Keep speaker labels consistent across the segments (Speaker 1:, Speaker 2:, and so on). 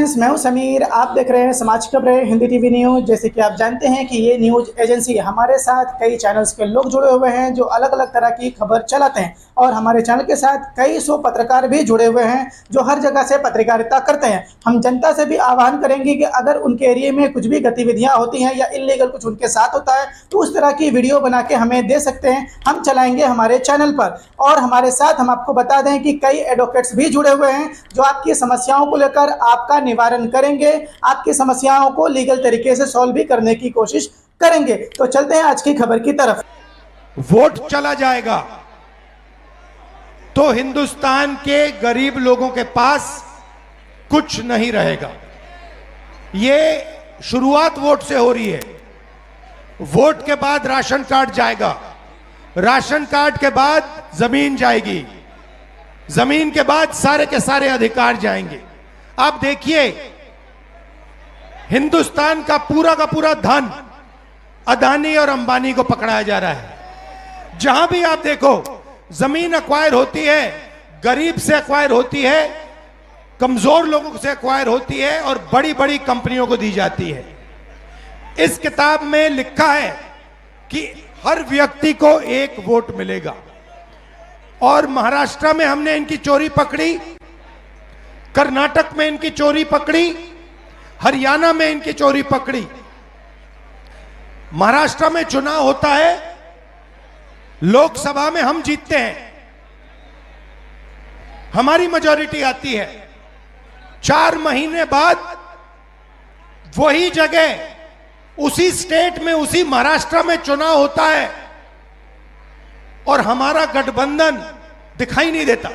Speaker 1: Friends, मैं हूं समीर। आप देख रहे हैं समाज खबरें हिंदी टीवी न्यूज। जैसे कि आप जानते हैं कि ये न्यूज एजेंसी हमारे साथ कई चैनल्स के लोग जुड़े हुए हैं जो अलग अलग तरह की खबर चलाते हैं, और हमारे चैनल के साथ कई सौ पत्रकार भी जुड़े हुए हैं जो हर जगह से पत्रकारिता करते हैं। हम जनता से भी आह्वान करेंगे कि अगर उनके एरिया में कुछ भी गतिविधियां होती हैं या इलीगल कुछ उनके साथ होता है तो उस तरह की वीडियो बना के हमें दे सकते हैं, हम चलाएंगे हमारे चैनल पर। और हमारे साथ हम आपको बता दें कि कई एडवोकेट्स भी जुड़े हुए हैं जो आपकी समस्याओं को लेकर आपका निवारण करेंगे, आपकी समस्याओं को लीगल तरीके से सॉल्व भी करने की कोशिश करेंगे। तो चलते हैं आज की खबर की तरफ।
Speaker 2: वोट चला जाएगा तो हिंदुस्तान के गरीब लोगों के पास कुछ नहीं रहेगा। ये शुरुआत वोट से हो रही है। वोट के बाद राशन कार्ड जाएगा, राशन कार्ड के बाद जमीन जाएगी, जमीन के बाद सारे के सारे अधिकार जाएंगे। आप देखिए, हिंदुस्तान का पूरा धन अदानी और अंबानी को पकड़ाया जा रहा है। जहां भी आप देखो, जमीन एक्वायर होती है, गरीब से एक्वायर होती है, कमजोर लोगों से एक्वायर होती है और बड़ी बड़ी कंपनियों को दी जाती है। इस किताब में लिखा है कि हर व्यक्ति को एक वोट मिलेगा। और महाराष्ट्र में हमने इनकी चोरी पकड़ी, कर्नाटक में इनकी चोरी पकड़ी, हरियाणा में इनकी चोरी पकड़ी। महाराष्ट्र में चुनाव होता है, लोकसभा में हम जीतते हैं, हमारी मेजॉरिटी आती है। 4 महीने बाद वही जगह, उसी स्टेट में, उसी महाराष्ट्र में चुनाव होता है और हमारा गठबंधन दिखाई नहीं देता।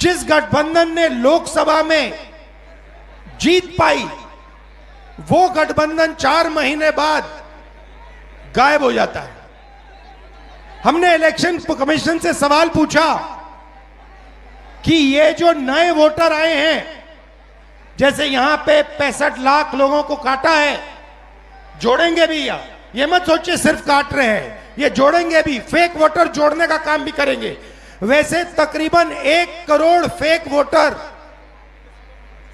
Speaker 2: जिस गठबंधन ने लोकसभा में जीत पाई, वो गठबंधन 4 महीने बाद गायब हो जाता है। हमने इलेक्शन कमीशन से सवाल पूछा कि ये जो नए वोटर आए हैं, जैसे यहां पे 65 लाख लोगों को काटा है, जोड़ेंगे भी या ये मत सोचिए सिर्फ काट रहे हैं, ये जोड़ेंगे भी, फेक वोटर जोड़ने का काम भी करेंगे। वैसे तकरीबन 1 करोड़ फेक वोटर,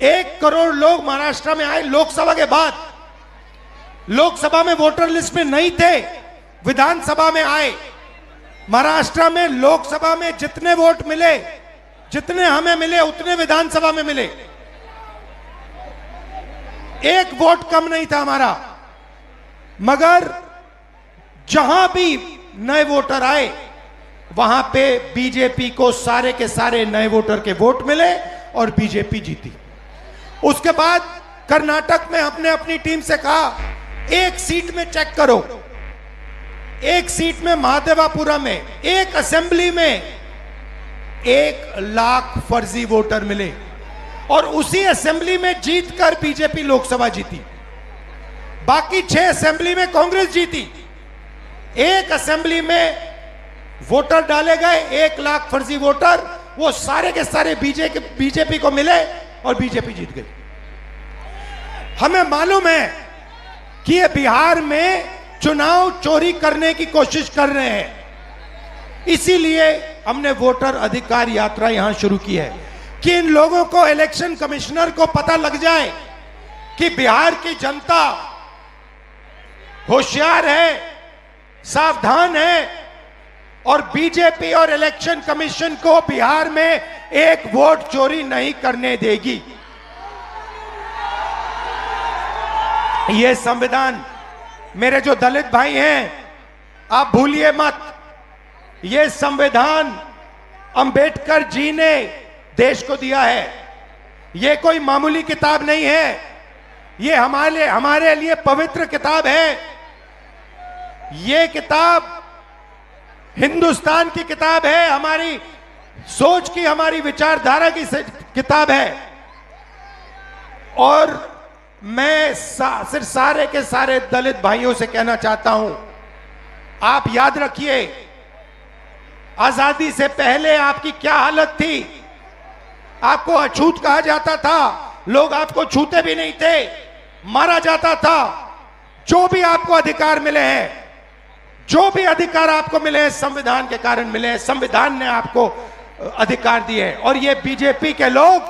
Speaker 2: 1 करोड़ लोग महाराष्ट्र में आए लोकसभा के बाद। लोकसभा में वोटर लिस्ट में नहीं थे, विधानसभा में आए। महाराष्ट्र में लोकसभा में जितने वोट मिले, जितने हमें मिले, उतने विधानसभा में मिले। 1 वोट कम नहीं था हमारा। मगर जहां भी नए वोटर आए, वहां पे बीजेपी को सारे के सारे नए वोटर के वोट मिले और बीजेपी जीती। उसके बाद कर्नाटक में हमने अपनी टीम से कहा, 1 सीट में चेक करो, 1 सीट में महादेवापुरा में, 1 असेंबली में 1 लाख फर्जी वोटर मिले और उसी असेंबली में जीतकर बीजेपी लोकसभा जीती। बाकी 6 असेंबली में कांग्रेस जीती। 1 असेंबली में वोटर डाले गए, 1 लाख फर्जी वोटर, वो सारे के सारे बीजेपी को मिले और बीजेपी जीत गई। हमें मालूम है कि ये बिहार में चुनाव चोरी करने की कोशिश कर रहे हैं, इसीलिए हमने वोटर अधिकार यात्रा यहां शुरू की है कि इन लोगों को, इलेक्शन कमिश्नर को पता लग जाए कि बिहार की जनता होशियार है, सावधान है और बीजेपी और इलेक्शन कमीशन को बिहार में 1 वोट चोरी नहीं करने देगी। यह संविधान, मेरे जो दलित भाई हैं, आप भूलिए मत, यह संविधान अंबेडकर जी ने देश को दिया है। यह कोई मामूली किताब नहीं है, यह हमारे लिए पवित्र किताब है। यह किताब हिंदुस्तान की किताब है, हमारी सोच की, हमारी विचारधारा की किताब है। और मैं सिर्फ सारे के सारे दलित भाइयों से कहना चाहता हूं, आप याद रखिए, आजादी से पहले आपकी क्या हालत थी। आपको अछूत कहा जाता था, लोग आपको छूते भी नहीं थे, मारा जाता था। जो भी आपको अधिकार मिले हैं, जो भी अधिकार आपको मिले हैं, संविधान के कारण मिले हैं। संविधान ने आपको अधिकार दिए हैं। और ये बीजेपी के लोग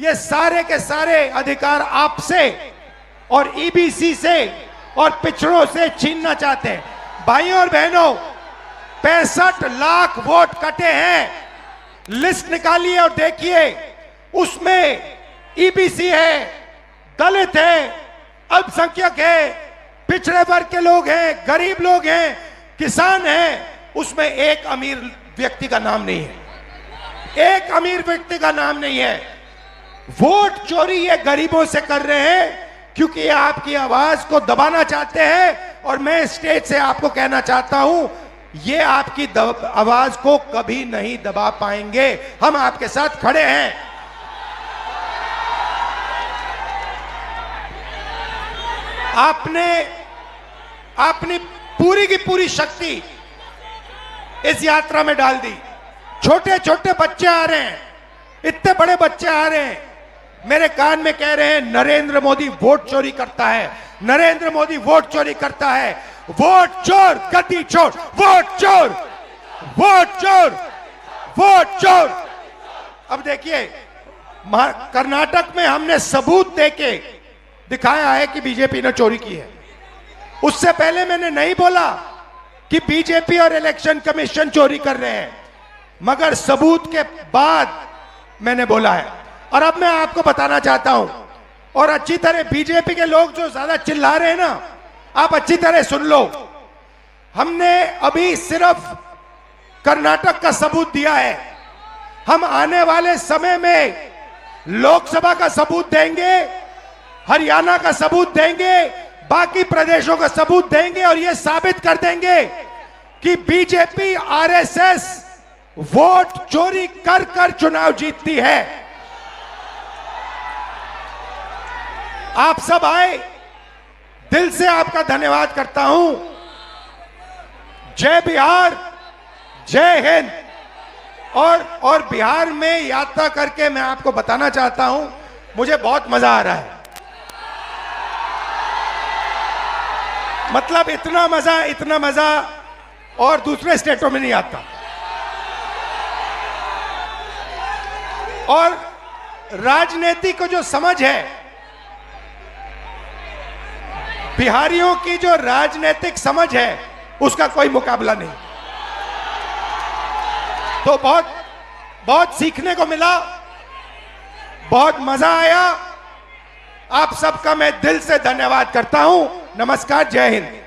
Speaker 2: ये सारे के सारे अधिकार आपसे और ईबीसी से और पिछड़ों से छीनना चाहते हैं। भाइयों और बहनों, 65 लाख वोट कटे हैं। लिस्ट निकालिए और देखिए, उसमें ईबीसी है, दलित है, अल्पसंख्यक है, पिछड़े वर्ग के लोग हैं, गरीब लोग हैं, किसान हैं। उसमें एक अमीर व्यक्ति का नाम नहीं है, एक अमीर व्यक्ति का नाम नहीं है। वोट चोरी ये गरीबों से कर रहे हैं क्योंकि ये आपकी आवाज को दबाना चाहते हैं। और मैं स्टेज से आपको कहना चाहता हूं, ये आपकी आवाज को कभी नहीं दबा पाएंगे। हम आपके साथ खड़े हैं। आपने अपनी पूरी की पूरी शक्ति इस यात्रा में डाल दी। छोटे छोटे बच्चे आ रहे हैं, इतने बड़े बच्चे आ रहे हैं, मेरे कान में कह रहे हैं नरेंद्र मोदी वोट चोरी करता है, नरेंद्र मोदी वोट चोरी करता है। वोट चोर गद्दी चोर, वोट चोर, वोट चोर, वोट चोर। अब देखिए, कर्नाटक में हमने सबूत देके दिखाया है कि बीजेपी ने चोरी की है। उससे पहले मैंने नहीं बोला कि बीजेपी और इलेक्शन कमीशन चोरी कर रहे हैं, मगर सबूत के बाद मैंने बोला है। और अब मैं आपको बताना चाहता हूं, और अच्छी तरह बीजेपी के लोग जो ज्यादा चिल्ला रहे हैं ना, आप अच्छी तरह सुन लो। हमने अभी सिर्फ कर्नाटक का सबूत दिया है, हम आने वाले समय में लोकसभा का सबूत देंगे, हरियाणा का सबूत देंगे, बाकी प्रदेशों का सबूत देंगे और यह साबित कर देंगे कि बीजेपी आरएसएस वोट चोरी कर कर चुनाव जीतती है। आप सब आए, दिल से आपका धन्यवाद करता हूं। जय बिहार, जय हिंद। और बिहार में यात्रा करके मैं आपको बताना चाहता हूं, मुझे बहुत मजा आ रहा है। मतलब इतना मजा और दूसरे स्टेटों में नहीं आता। और राजनीति को जो समझ है, बिहारियों की जो राजनीतिक समझ है, उसका कोई मुकाबला नहीं। तो बहुत सीखने को मिला, बहुत मजा आया। आप सबका मैं दिल से धन्यवाद करता हूं। नमस्कार, जय हिंद।